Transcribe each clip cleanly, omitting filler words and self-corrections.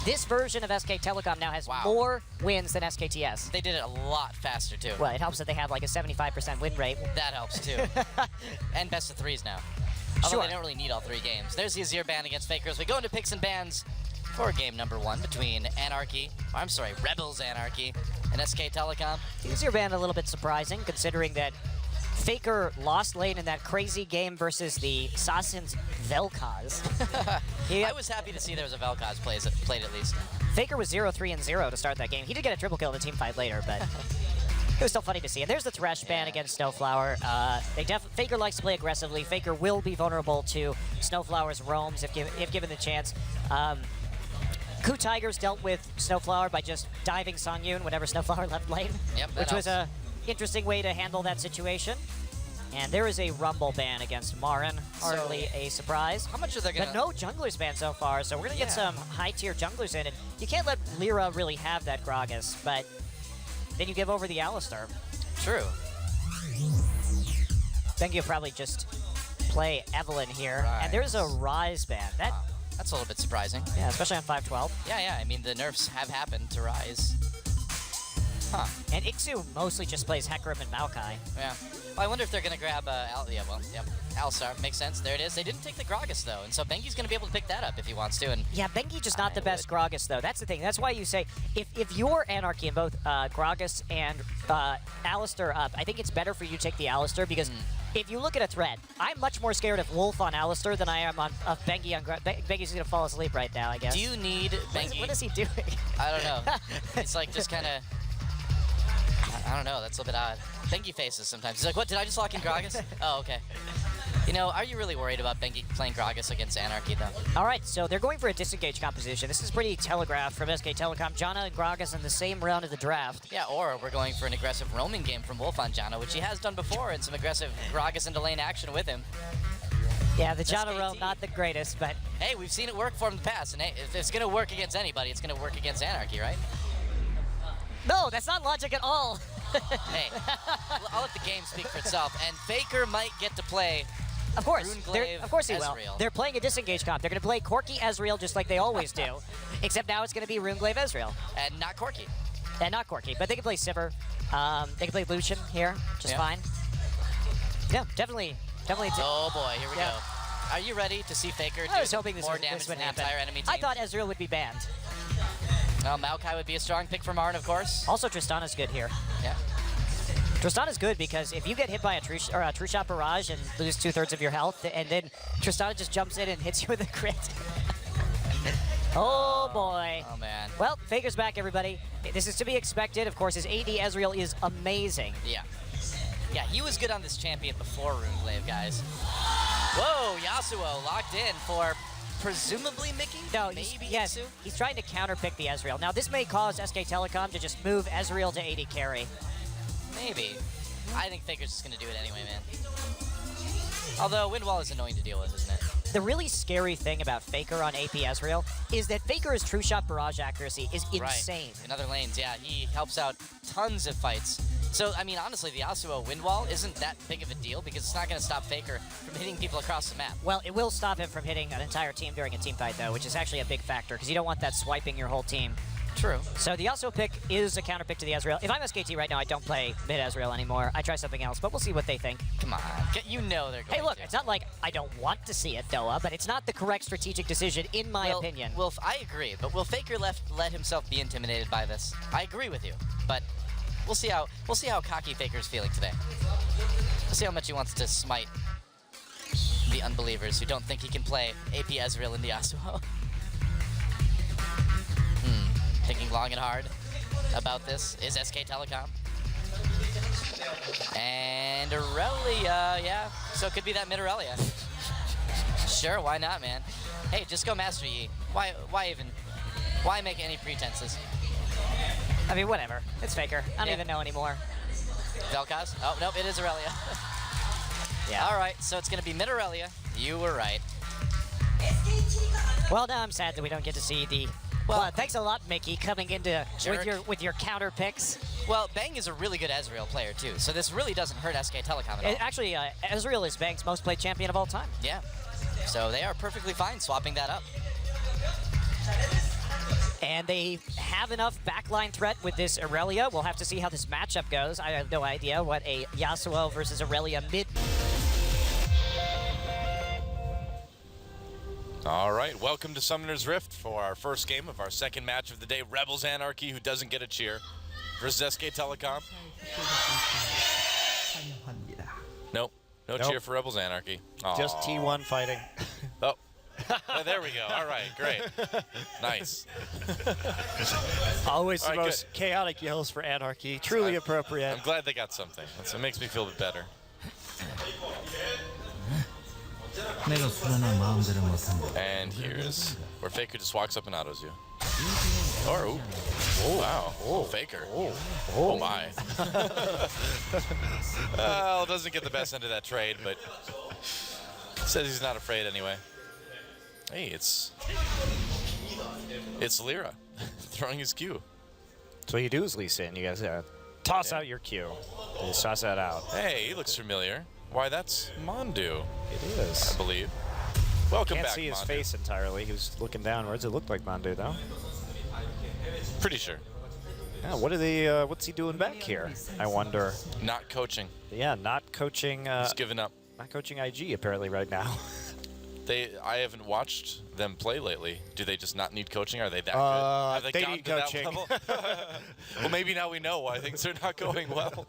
This version of SK Telecom now has more wins than SKTS. They did it a lot faster, too. Well, it helps that they have like a 75% win rate. That helps, too. And best of threes now. Although they don't really need all 3 games. There's the Azir ban against Faker as we go into picks and bans for game number 1 between Anarchy, Rebels Anarchy, and SK Telecom. The Azir ban a little bit surprising, considering that Faker lost lane in that crazy game versus the Sassins Vel'Koz. I was happy to see there was a Vel'Koz played at least. Faker was 0-3-0 to start that game. He did get a triple kill in the team fight later, but it was still funny to see. And there's the Thresh ban against Snowflower. Faker likes to play aggressively. Faker will be vulnerable to Snowflower's roams if given the chance. Ku Tigers dealt with Snowflower by just diving Songyun whenever Snowflower left lane, which was a interesting way to handle that situation. And there is a Rumble ban against Marin. Hardly a surprise. How much are they going to... But no junglers ban so far, so we're going to get some high-tier junglers in. And you can't let Lyra really have that Gragas, but then you give over the Alistar. True. Then you'll probably just play Evelynn here. And there's a Ryze ban. That's a little bit surprising. Yeah, especially on 512. Yeah, I mean, the nerfs have happened to Ryze. Huh. And Ixu mostly just plays Hecarim and Maokai. Yeah. Well, I wonder if they're going to grab, Alistar. Makes sense. There it is. They didn't take the Gragas, though, and so Bengi's going to be able to pick that up if he wants to. And yeah, Bengi just not the best Gragas, though. That's the thing. That's why you say, if you're Anarchy in both Gragas and Alistar up, I think it's better for you to take the Alistar, because if you look at a threat, I'm much more scared of Wolf on Alistar than I am of Bengi on Gragas. Bengi's going to fall asleep right now, I guess. Do you need Bengi? What is he doing? I don't know. It's like just kind of... I don't know, that's a little bit odd. Bengi faces sometimes. He's like, what, did I just lock in Gragas? Oh, okay. You know, are you really worried about Bengi playing Gragas against Anarchy, though? All right, so they're going for a disengage composition. This is pretty telegraphed from SK Telecom. Janna and Gragas in the same round of the draft. Yeah, or we're going for an aggressive roaming game from Wolf on Janna, which he has done before, and some aggressive Gragas into lane action with him. Yeah, the Janna roam, not the greatest, but... Hey, we've seen it work for him in the past, and hey, if it's going to work against anybody, it's going to work against Anarchy, right? No, that's not logic at all. Hey, I'll let the game speak for itself, and Faker might get to play of course he will. Ezreal. They're playing a disengage comp. They're going to play Corki Ezreal just like they always do, except now it's going to be Runeglaive Ezreal. And not Corki. And not Corki, but they can play Sivir. They can play Lucian here, just fine. Yeah, definitely. Oh boy, here we go. Are you ready to see Faker do more damage to the entire enemy team? I thought Ezreal would be banned. Well, Maokai would be a strong pick for Marin, of course. Also, Tristana's good here. Yeah. Tristana's good because if you get hit by a true shot barrage and lose 2/3 of your health, and then Tristana just jumps in and hits you with a crit. Oh boy. Oh man. Well, Faker's back, everybody. This is to be expected. Of course, his AD Ezreal is amazing. Yeah. Yeah, he was good on this champion before Runeglaive, guys. Whoa, Yasuo locked in for... presumably Mickey? No, maybe he's trying to counterpick the Ezreal. Now, this may cause SK Telecom to just move Ezreal to AD carry. Maybe. I think Faker's just going to do it anyway, man. Although, Wind Wall is annoying to deal with, isn't it? The really scary thing about Faker on AP Ezreal is that Faker's true shot barrage accuracy is insane. Right. In other lanes, yeah, he helps out tons of fights. So, I mean, honestly, the Yasuo Wind Wall isn't that big of a deal because it's not going to stop Faker from hitting people across the map. Well, it will stop him from hitting an entire team during a team fight, though, which is actually a big factor because you don't want that swiping your whole team. True. So the Yasuo pick is a counter pick to the Ezreal. If I'm SKT right now, I don't play mid Ezreal anymore. I try something else, but we'll see what they think. Come on. You know they're going to. Hey, look, it's not like I don't want to see it, Doa, but it's not the correct strategic decision, in my opinion. Well, I agree, but will Faker let himself be intimidated by this? I agree with you, but we'll see how cocky Faker's feeling today. We'll see how much he wants to smite the unbelievers who don't think he can play AP Ezreal in the Yasuo. Thinking long and hard about this is SK Telecom. And Aurelia, yeah. So it could be that mid Aurelia. Sure, why not, man? Hey, just go Master Yi. Why make any pretenses? I mean, whatever. It's Faker. I don't even know anymore. Vel'Koz? Oh, nope, it is Aurelia. Yeah. All right, so it's going to be mid Aurelia. You were right. Well, now I'm sad that we don't get to see the... Well, thanks a lot, Mickey, coming into with your counter picks. Well, Bang is a really good Ezreal player, too, so this really doesn't hurt SK Telecom at all. Actually, Ezreal is Bang's most played champion of all time. Yeah. So they are perfectly fine swapping that up. and they have enough backline threat with this Aurelia. We'll have to see how this matchup goes. I have no idea what a Yasuo versus Aurelia mid. All right, welcome to Summoner's Rift for our first game of our second match of the day. Rebels Anarchy, who doesn't get a cheer, versus SK Telecom. Nope, no cheer for Rebels Anarchy. Aww. Just T1 fighting. Oh. Oh, there we go. All right, great. Nice. Always All the right, most chaotic yells for Anarchy. Truly appropriate. I'm glad they got something. It makes me feel a bit better. And here's where Faker just walks up and autos you. Or, ooh. Oh, wow. Oh, Faker. Oh, my. Well, doesn't get the best end of that trade, but says he's not afraid anyway. Hey, it's Lyra throwing his Q. That's what you do as Lee Sin. You guys toss out your Q. You just toss that out. Hey, he looks familiar. Why, that's Mondu. It is. I believe. Welcome Can't back, see his Mondu. face entirely. He was looking downwards. It looked like Mandu, though. Pretty sure. Yeah, what's he doing back here? I wonder. Not coaching. Yeah, not coaching. He's given up. Not coaching IG apparently right now. I haven't watched them play lately. Do they just not need coaching? Are they that good? Have they gotten need to that coaching. level? Well, maybe now we know why things are not going well.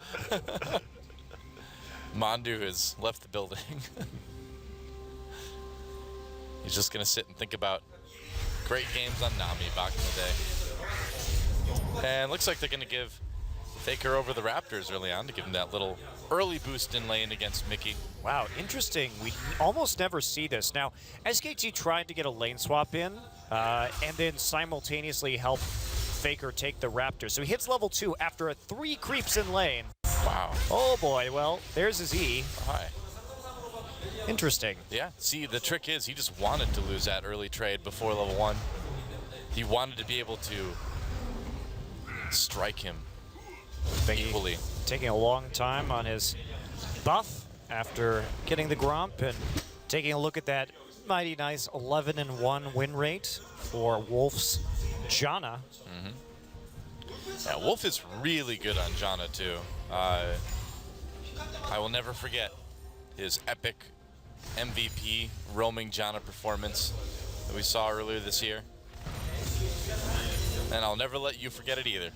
Mondu has left the building. He's just going to sit and think about great games on Nami back in the day. And looks like they're going to give Faker over the Raptors early on to give him that little early boost in lane against Mickey. Wow, interesting. We almost never see this. Now, SKT tried to get a lane swap in and then simultaneously help Faker take the Raptor. So he hits level 2 after 3 creeps in lane. Wow. Oh boy, well, there's his E. Hi. Interesting. Yeah, see, the trick is he just wanted to lose that early trade before level 1. He wanted to be able to strike him equally. Taking a long time on his buff after getting the Grump and taking a look at that mighty nice 11-1 win rate for Wolf's Janna. Yeah, Wolf is really good on Janna too. I will never forget his epic MVP roaming Janna performance that we saw earlier this year. And I'll never let you forget it either.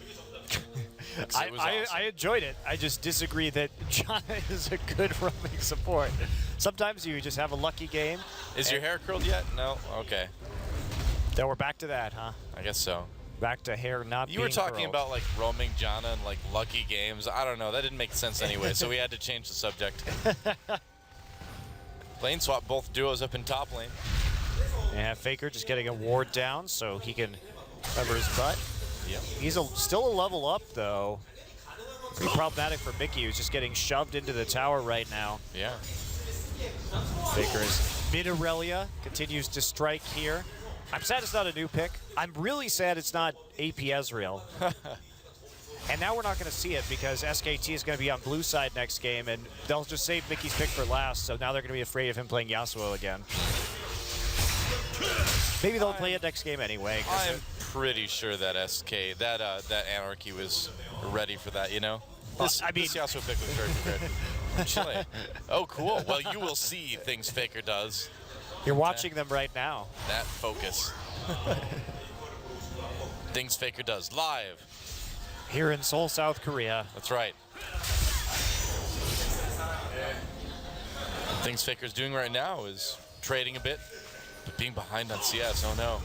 It was awesome. I enjoyed it. I just disagree that Janna is a good roaming support. Sometimes you just have a lucky game. Is your hair curled yet? No? Okay. Then we're back to that, huh? I guess so. Back to hair not being You were talking curled. about like roaming Janna and like lucky games. I don't know. That didn't make sense anyway, so we had to change the subject. Lane swap both duos up in top lane. Yeah, Faker just getting a ward down so he can cover his butt. Yep. He's still a level up, though. Pretty problematic for Mickey, who's just getting shoved into the tower right now. Yeah. Faker is mid Aurelia, continues to strike here. I'm sad it's not a new pick. I'm really sad it's not AP Ezreal. And now we're not going to see it because SKT is going to be on blue side next game, and they'll just save Mickey's pick for last, so now they're going to be afraid of him playing Yasuo again. Maybe they'll play it next game anyway. I'm pretty sure that that Anarchy was ready for that, you know? This Yasuo pick was very good. Chile. Oh, cool. Well, you will see things Faker does. You're watching them right now. That focus. Things Faker does live. Here in Seoul, South Korea. That's right. Things Faker's doing right now is trading a bit, but being behind on CS. Oh no.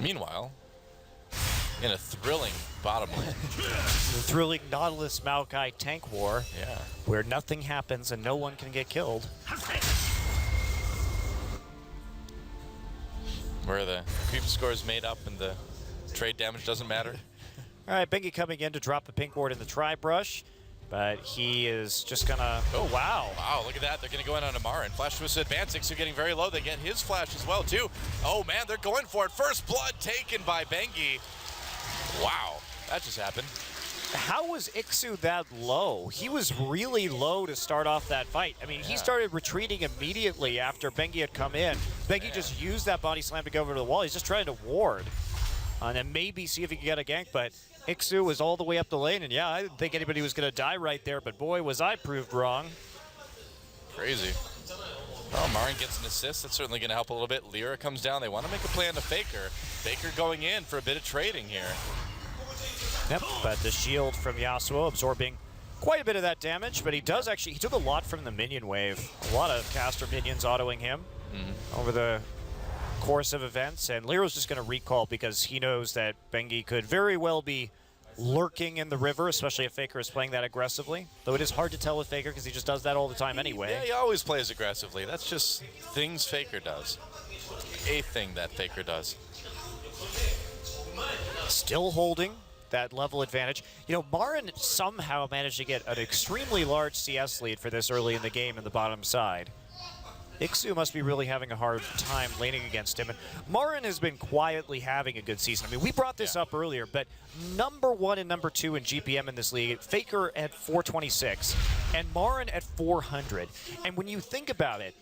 Meanwhile, in a thrilling bottom lane. The thrilling Nautilus Maokai tank war. Yeah. Where nothing happens and no one can get killed. Where the creep score is made up and the trade damage doesn't matter. All right, Bengi coming in to drop the pink ward in the tri-brush, but he is just gonna, oh wow. Wow, look at that. They're gonna go in on Amara and Flash Twist advancing, so getting very low. They get his flash as well too. Oh man, they're going for it. First blood taken by Bengi. Wow, that just happened. How was Ixu that low? He was really low to start off that fight. I mean, he started retreating immediately after Bengi had come in. Bengi just used that body slam to go over to the wall. He's just trying to ward. And then maybe see if he can get a gank, but Ixu was all the way up the lane, and yeah, I didn't think anybody was going to die right there, but boy, was I proved wrong. Crazy. Oh, Marin gets an assist. That's certainly going to help a little bit. Lyra comes down. They want to make a play on the Faker. Faker going in for a bit of trading here. Yep, but the shield from Yasuo absorbing quite a bit of that damage, but he took a lot from the minion wave. A lot of caster minions autoing him over the course of events, and Lyra's just going to recall because he knows that Bengi could very well be lurking in the river, especially if Faker is playing that aggressively. Though it is hard to tell with Faker because he just does that all the time anyway. Yeah, he always plays aggressively. That's just things Faker does. A thing that Faker does. Still holding that level advantage. You know, Marin somehow managed to get an extremely large CS lead for this early in the game in the bottom side. Ixu must be really having a hard time laning against him. And Marin has been quietly having a good season. I mean, we brought this up earlier, but #1 and #2 in GPM in this league, Faker at 426 and Marin at 400. And when you think about it,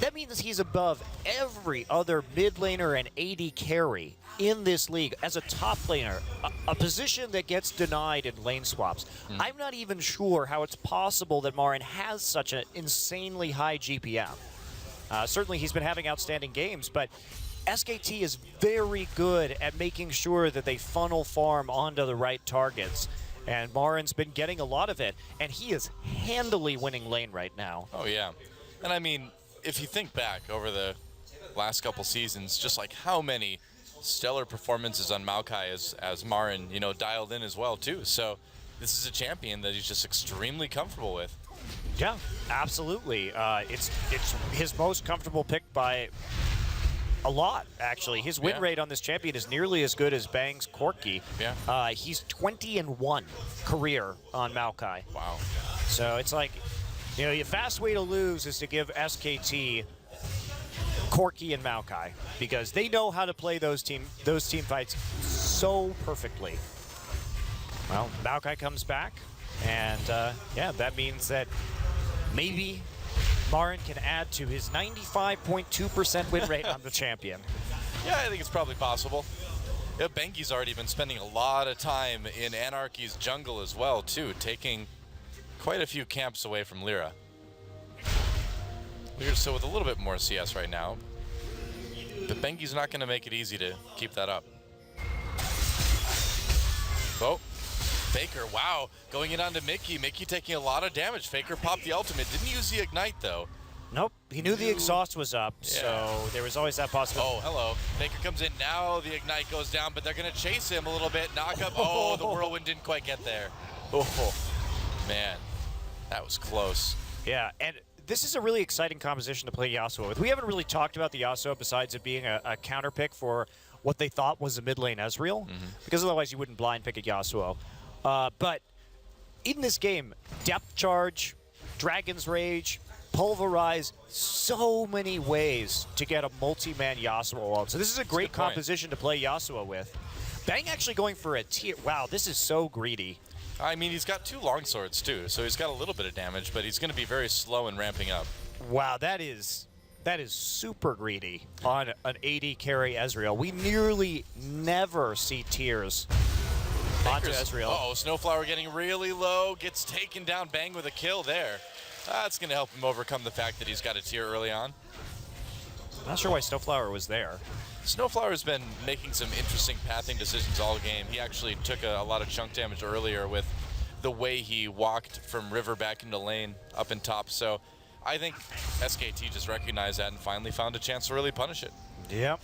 that means he's above every other mid laner and AD carry in this league as a top laner, a position that gets denied in lane swaps. I'm not even sure how it's possible that Marin has such an insanely high GPM. Certainly he's been having outstanding games, but SKT is very good at making sure that they funnel farm onto the right targets. And Marin's been getting a lot of it, and he is handily winning lane right now. Oh, yeah. And I mean, if you think back over the last couple seasons, just like how many stellar performances on Maokai as Marin, you know, dialed in as well too. So this is a champion that he's just extremely comfortable with. Yeah, absolutely. It's his most comfortable pick by a lot, actually. His win rate on this champion is nearly as good as Bang's Corki. Yeah. He's 20-1 career on Maokai. Wow. So it's like, you know, the fast way to lose is to give SKT Corki and Maokai because they know how to play those team fights so perfectly. Well, Maokai comes back, and yeah, that means that maybe Marin can add to his 95.2% win rate on the champion. Yeah, I think it's probably possible. Yeah, Bengi's already been spending a lot of time in Anarchy's jungle as well, too, taking quite a few camps away from Lyra. Lyra's still with a little bit more CS right now, but Bengi's not going to make it easy to keep that up. Oh, Faker, wow, going in onto Mickey. Mickey taking a lot of damage. Faker popped the ultimate. Didn't use the ignite, though. Nope, he knew the exhaust was up, so there was always that possibility. Oh, hello. Faker comes in. Now the ignite goes down, but they're going to chase him a little bit. Knock up. Oh, the whirlwind didn't quite get there. Oh, man, that was close. Yeah, and this is a really exciting composition to play Yasuo with. We haven't really talked about the Yasuo besides it being a counter pick for what they thought was a mid lane Ezreal, because otherwise you wouldn't blind pick a Yasuo. But in this game, Depth Charge, Dragon's Rage, Pulverize, so many ways to get a multi-man Yasuo ult. So this is a great composition to play Yasuo with. Bang actually going for a tier. Wow, this is so greedy. I mean, he's got 2 longswords, too, so he's got a little bit of damage, but he's going to be very slow in ramping up. Wow, that is super greedy on an AD carry Ezreal. We nearly never see tiers onto Ezreal. Oh, Snowflower getting really low, gets taken down. Bang with a kill there. That's going to help him overcome the fact that he's got a tier early on. Not sure why Snowflower was there. Snowflower's been making some interesting pathing decisions all game. He actually took a lot of chunk damage earlier with the way he walked from river back into lane up in top. So I think SKT just recognized that and finally found a chance to really punish it. Yep.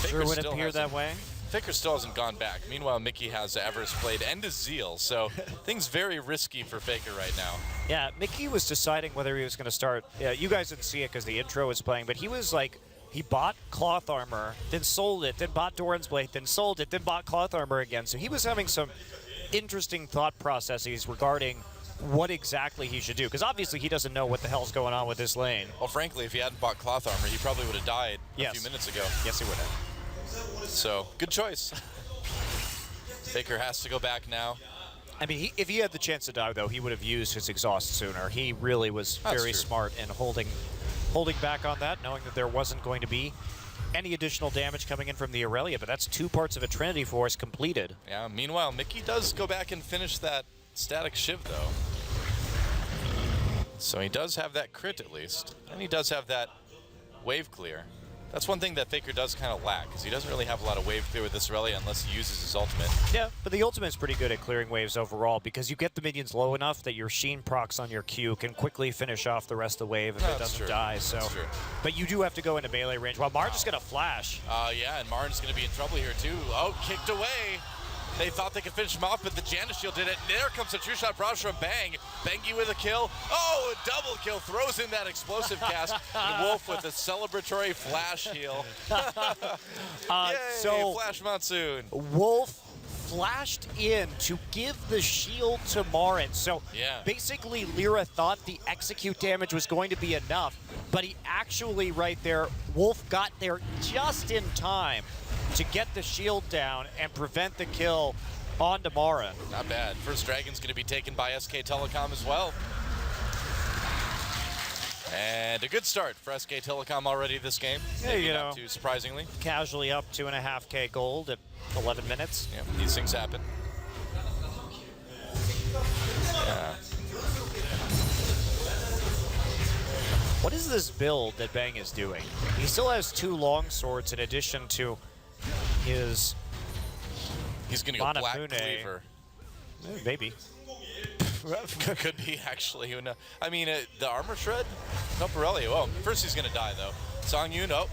Sure would appear that way. Faker still hasn't gone back. Meanwhile, Mickey has Everest played and his Zeal, so things very risky for Faker right now. Yeah, Mickey was deciding whether he was going to start. Yeah, you guys didn't see it because the intro was playing, but he was like, he bought cloth armor, then sold it, then bought Doran's Blade, then sold it, then bought cloth armor again. So he was having some interesting thought processes regarding what exactly he should do, because obviously he doesn't know what the hell's going on with this lane. Well, frankly, if he hadn't bought cloth armor, he probably would have died a few minutes ago. Yes, he would have. So, good choice. Faker has to go back now. I mean, if he had the chance to die, though, he would have used his exhaust sooner. He really was very smart in holding holding back on that, knowing that there wasn't going to be any additional damage coming in from the Aurelia, but that's 2 parts of a Trinity Force completed. Yeah, meanwhile, Mickey does go back and finish that static shiv, though. So he does have that crit, at least. And he does have that wave clear. That's one thing that Faker does kind of lack, because he doesn't really have a lot of wave clear with this Aurelia unless he uses his ultimate. Yeah, but the ultimate's pretty good at clearing waves overall, because you get the minions low enough that your Sheen procs on your Q can quickly finish off the rest of the wave if it doesn't die. So, That's true. But you do have to go into melee range. Well, Marge is going to flash. Yeah, and Martin's going to be in trouble here, too. Oh, kicked away. They thought they could finish him off, but the Janus shield did it. There comes a true shot barrage from Bang. Bengi with a kill. Oh, a double kill. Throws in that explosive cast. And Wolf with a celebratory flash heal. Yay, so Flash Monsoon. Wolf flashed in to give the shield to Marin. So Yeah. basically Lyra thought the execute damage was going to be enough, but he actually right there, Wolf got there just in time to get the shield down and prevent the kill onto Mara. Not bad. First Dragon's going to be taken by SK Telecom as well. And a good start for SK Telecom already this game. Yeah, Maybe you not know. too surprisingly. Casually up 2.5K gold at 11 minutes. Yeah, these things happen. Yeah. What is this build that Bang is doing? He still has 2 long swords in addition to his He's going to go Black Banafune. Cleaver. Maybe. Could be, actually. Who knows? I mean, the armor shred? No, Aurelia. Oh, first he's going to die, though. Song Yoon,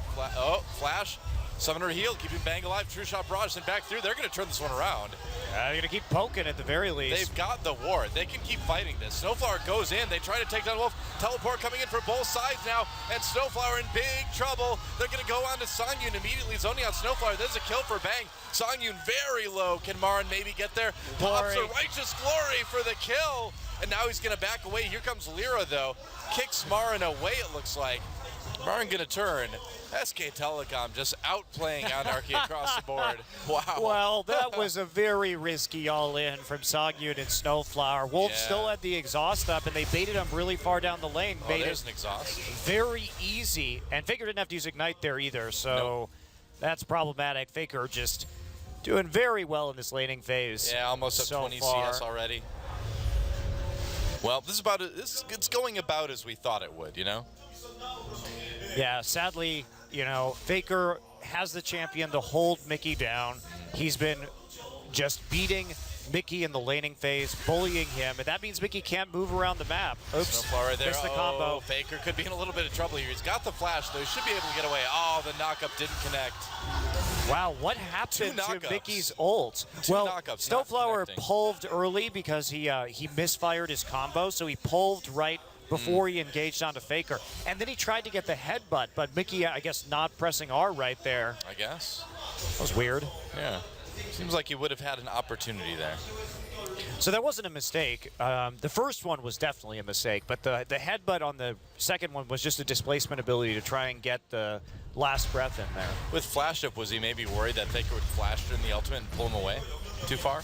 flash. Summoner heal, keeping Bang alive. True shot barrage, and back through. They're going to turn this one around. They're going to keep poking at the very least. They've got the ward. They can keep fighting this. Snowflower goes in. They try to take down Wolf. Teleport coming in for both sides now, and Snowflower in big trouble. They're going to go on to Songyun immediately, zoning out Snowflower. There's a kill for Bang. Songyun very low. Can Marin maybe get there? Pops a Righteous Glory for the kill, and now he's going to back away. Here comes Lyra, though. Kicks Marin away, it looks like. Marin going to turn. SK Telecom just outplaying Anarchy across the board. Wow. Well, that was a very risky all-in from Songyun and Snowflower. Wolf still had the exhaust up, and they baited him really far down the lane. Oh, made there's it an exhaust. very easy, and Faker didn't have to use Ignite there either, so that's problematic. Faker just doing very well in this laning phase. Yeah, almost up so 20 far. CS already. Well, it's going about as we thought it would, you know? Yeah, sadly, you know, Faker has the champion to hold Mickey down. He's been just beating Mickey in the laning phase, bullying him, and that means Mickey can't move around the map. Oops, Snowflower there. missed the combo. Faker could be in a little bit of trouble here. He's got the flash, though. He should be able to get away. Oh, the knockup didn't connect. Wow, what happened to knockups. Mickey's ult? Well, Snowflower pulved early because he misfired his combo, so he pulved right before he engaged onto Faker. And then he tried to get the headbutt, but Mickey, I guess, not pressing R right there. I guess. That was weird. Yeah. Seems like he would have had an opportunity there. So that wasn't a mistake. The first one was definitely a mistake, but the headbutt on the second one was just a displacement ability to try and get the last breath in there. With flash up, was he maybe worried that Faker would flash during the ultimate and pull him away too far?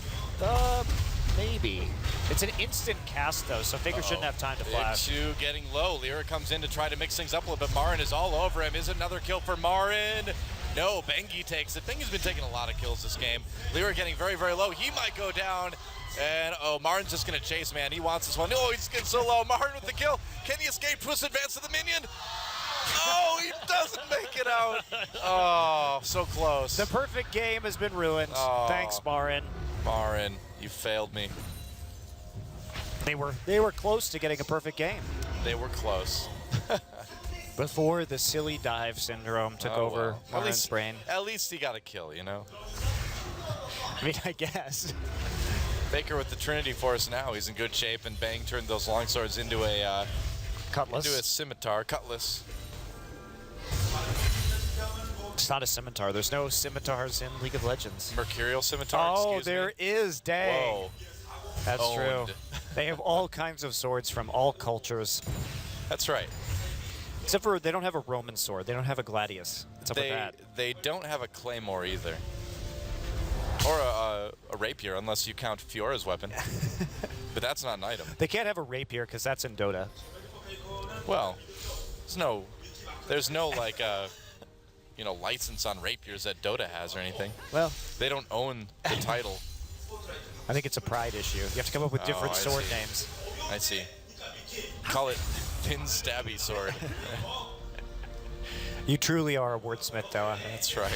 Maybe. It's an instant cast, though, so Faker shouldn't have time to flash. Big 2 getting low. Lyra comes in to try to mix things up a little bit. Marin is all over him. Is another kill for Marin? No, Bengi takes it. Bengi's been taking a lot of kills this game. Lyra getting very, very low. He might go down. And, Marin's just going to chase, man. He wants this one. Oh, he's getting so low. Marin with the kill. Can he escape? Twist advance to the minion. Oh, he doesn't make it out. Oh, so close. The perfect game has been ruined. Thanks, Marin. Marin, you failed me. They were close to getting a perfect game. They were close. Before the silly dive syndrome took over Marin's brain. At least he got a kill, you know? I mean, I guess. Faker with the Trinity Force now. He's in good shape, and Bang turned those longswords into a Cutlass. scimitar, cutlass. It's not a scimitar. There's no scimitars in League of Legends. Mercurial scimitar. Oh, excuse there me. is. Dang. Whoa. That's Owned. true. They have all kinds of swords from all cultures. That's right. Except for they don't have a Roman sword. They don't have a gladius. What's up with that? They don't have a claymore either. Or a rapier, unless you count Fiora's weapon. But that's not an item. They can't have a rapier because that's in Dota. Well, there's no There's no like, you know, license on rapiers that Dota has or anything. Well, They don't own the title. I think it's a pride issue. You have to come up with different I sword see. names. I see. Call it thin stabby sword. You truly are a wordsmith, though. That's right.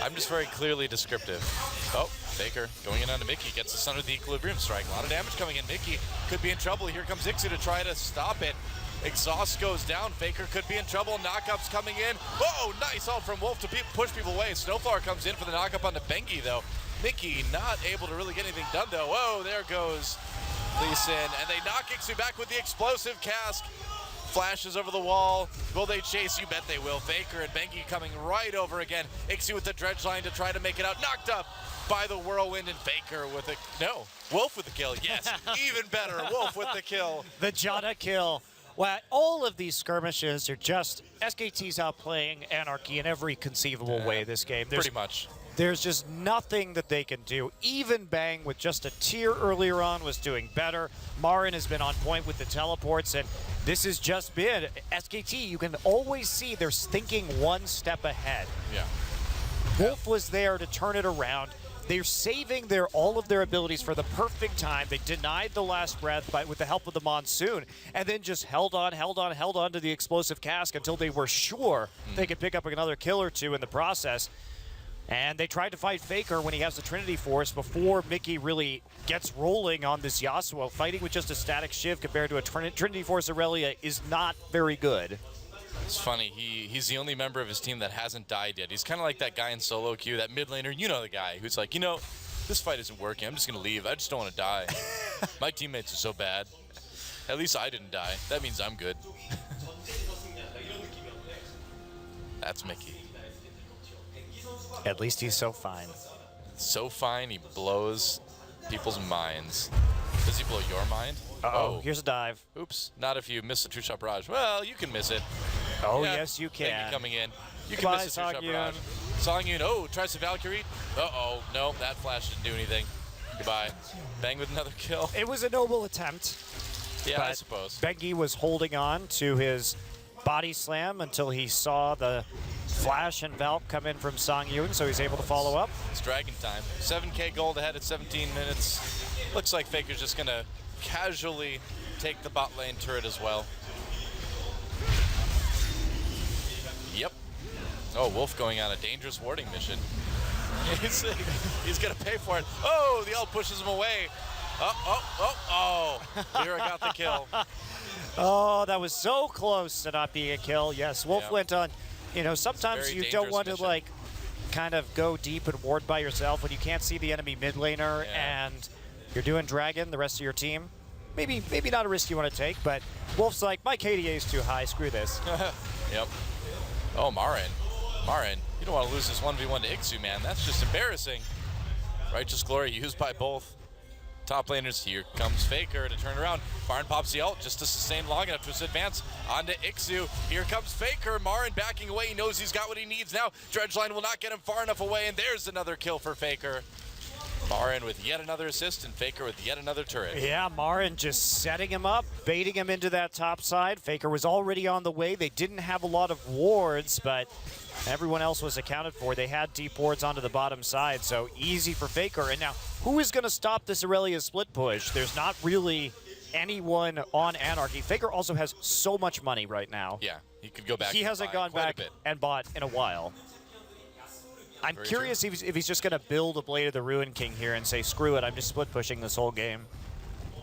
I'm just very clearly descriptive. Oh, Faker going in onto Mickey, gets us under the equilibrium strike. A lot of damage coming in. Mickey could be in trouble. Here comes Ixu to try to stop it. Exhaust goes down. Faker could be in trouble. Knockups coming in. Oh, nice ult from Wolf to push people away. Snowflower comes in for the knockup onto Bengi, though. Mickey not able to really get anything done, though. Whoa, there goes Lee Sin. And they knock Ixu back with the explosive cask. Flashes over the wall. Will they chase? You bet they will. Faker and Bengi coming right over again. Ixu with the dredge line to try to make it out. Knocked up by the whirlwind, and Faker with a... No, Wolf with the kill. Yes, even better. Wolf with the kill. The Jana kill. Well, all of these skirmishes are just SKT's outplaying Anarchy in every conceivable way this game. Pretty much. There's just nothing that they can do. Even Bang, with just a tier earlier on, was doing better. Marin has been on point with the teleports, and this has just been SKT. You can always see they're thinking one step ahead. Yeah. Wolf was there to turn it around. They're saving all of their abilities for the perfect time. They denied the last breath with the help of the monsoon, and then just held on to the explosive cask until they were sure they could pick up another kill or two in the process. And they tried to fight Faker when he has the Trinity Force before Mickey really gets rolling on this Yasuo. Fighting with just a static Shiv compared to a Trinity Force Aurelia is not very good. It's funny, he's the only member of his team that hasn't died yet. He's kind of like that guy in solo queue, that mid laner, you know, the guy who's like, you know, this fight isn't working. I'm just going to leave. I just don't want to die. My teammates are so bad. At least I didn't die. That means I'm good. That's Mickey. At least he's so fine. So fine, he blows people's minds. Does he blow your mind? Uh-oh, here's a dive. Oops, not if you miss the true shot barrage. Well, you can miss it. Oh, Yeah, yes, you can. Bengi coming in. You can Goodbye, miss the true shot Songyun. barrage. Songyun, oh, tries to Valkyrie. Uh-oh, no, that flash didn't do anything. Goodbye. Bang with another kill. It was a noble attempt. Yeah, I but suppose. Bengi was holding on to his body slam until he saw the flash and Valk come in from Songyun, so he's able to follow up. It's dragon time. 7K gold ahead at 17 minutes. Looks like Faker's just gonna casually take the bot lane turret as well. Yep. Oh, Wolf going on a dangerous warding mission. He's gonna pay for it. Oh, the ult pushes him away. Oh. Lyra got the kill. Oh, that was so close to not being a kill. Yes, Wolf Yeah. went on. You know, sometimes Very you don't dangerous want mission. to, like, kind of go deep and ward by yourself when you can't see the enemy mid laner Yeah. and you're doing Dragon, the rest of your team. Maybe not a risk you want to take, but Wolf's like, my KDA is too high, screw this. Yep. Oh, Marin. Marin, you don't want to lose this 1v1 to Ixu, man. That's just embarrassing. Righteous Glory used by both top laners. Here comes Faker to turn around. Marin pops the ult just to sustain long enough to advance onto Ixu. Here comes Faker. Marin backing away. He knows he's got what he needs now. Dredgeline will not get him far enough away, and there's another kill for Faker. Marin with yet another assist, and Faker with yet another turret. Yeah, Marin just setting him up, baiting him into that top side. Faker was already on the way. They didn't have a lot of wards, but everyone else was accounted for. They had deep wards onto the bottom side, so easy for Faker. And now, who is going to stop this Aurelia split push? There's not really anyone on Anarchy. Faker also has so much money right now. Yeah, he could go back. He and hasn't buy gone quite a back bit. and bought in a while. I'm Very curious if he's just going to build a Blade of the Ruin King here and say, screw it, I'm just split pushing this whole game.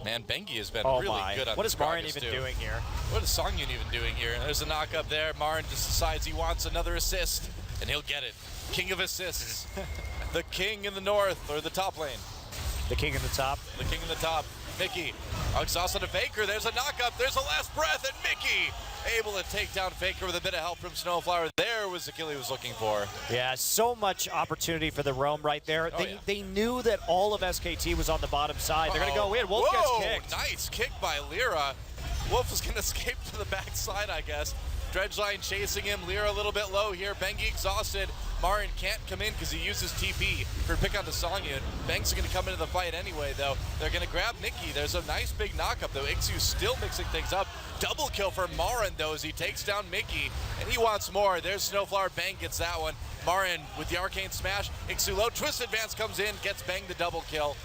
Man, Bengi has been Oh really my. good on What this is Marin Gragas, even too. doing here? What is Songyun even doing here? There's a knock up there. Marin just decides he wants another assist, and he'll get it. King of assists. The king in the north, or the top lane. The king in the top. The king in the top. Mickey. Exhausted to Faker. There's a knock up. There's a last breath, and Mickey able to take down Faker with a bit of help from Snowflower. There was the kill he was looking for. Yeah, so much opportunity for the Roam right there. Oh, yeah. They knew that all of SKT was on the bottom side. They're going to go in. Wolf Whoa, gets kicked. Nice kick by Lyra. Wolf is going to escape to the backside, I guess. Dredgeline chasing him. Lyra a little bit low here. Bengi exhausted. Marin can't come in because he uses TP for pick on the Songhyun. Banks are going to come into the fight anyway, though. They're going to grab Mickey. There's a nice big knockup, though. Ixu still mixing things up. Double kill for Marin, though, as he takes down Mickey, and he wants more. There's Snowflower. Bang gets that one. Marin with the arcane smash. Ixu low. Twist advance comes in, gets Bang the double kill.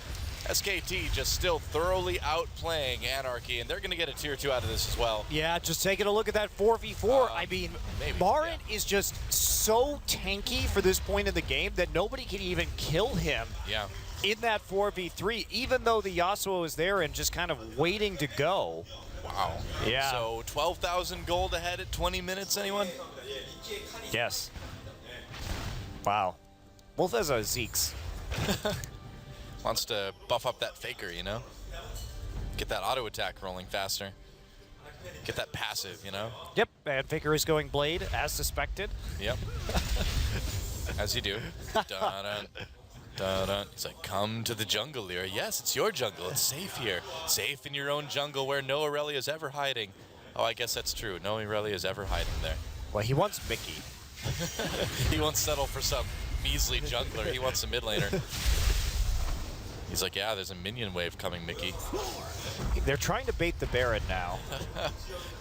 SKT just still thoroughly outplaying Anarchy, and they're going to get a tier 2 out of this as well. Yeah, just taking a look at that 4v4. I mean, maybe, Marin is just so tanky for this point in the game that nobody can even kill him Yeah. in that 4v3, even though the Yasuo is there and just kind of waiting to go. Wow. Yeah. So 12,000 gold ahead at 20 minutes, anyone? Yes. Wow. Wolf has a Zeeks. Wants to buff up that faker, you know? Get that auto attack rolling faster. Get that passive, you know? Yep, and Faker is going Blade, as suspected. Yep. As you do. Dun-dun, dun-dun. He's like, come to the jungle, Lyra. Yes, it's your jungle. It's safe here. Safe in your own jungle where no Aurelia is ever hiding. Oh, I guess that's true. No Aurelia is ever hiding there. Well, he wants Mickey. He won't settle for some measly jungler. He wants a mid laner. He's like, yeah, there's a minion wave coming, Mickey. They're trying to bait the Baron now.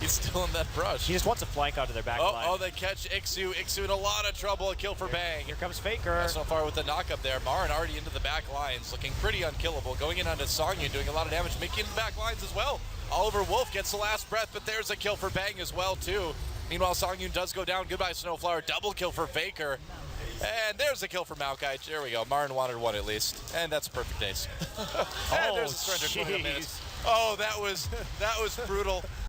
He's still in that brush. He just wants a flank onto their back line. Oh, they catch Ixu. Ixu in a lot of trouble. A kill for Bang. Here comes Faker. So far with the knockup there. Marin already into the back lines, looking pretty unkillable. Going in onto Songhyun, doing a lot of damage. Mickey in the back lines as well. Oliver Wolf gets the last breath, but there's a kill for Bang as well, too. Meanwhile, Songhyun does go down. Goodbye, Snowflower. Double kill for Faker. And there's a kill for Maokai. There we go. Marin wanted one at least. And that's a perfect ace. And there's a surrender 20 minutes. Oh, that was brutal.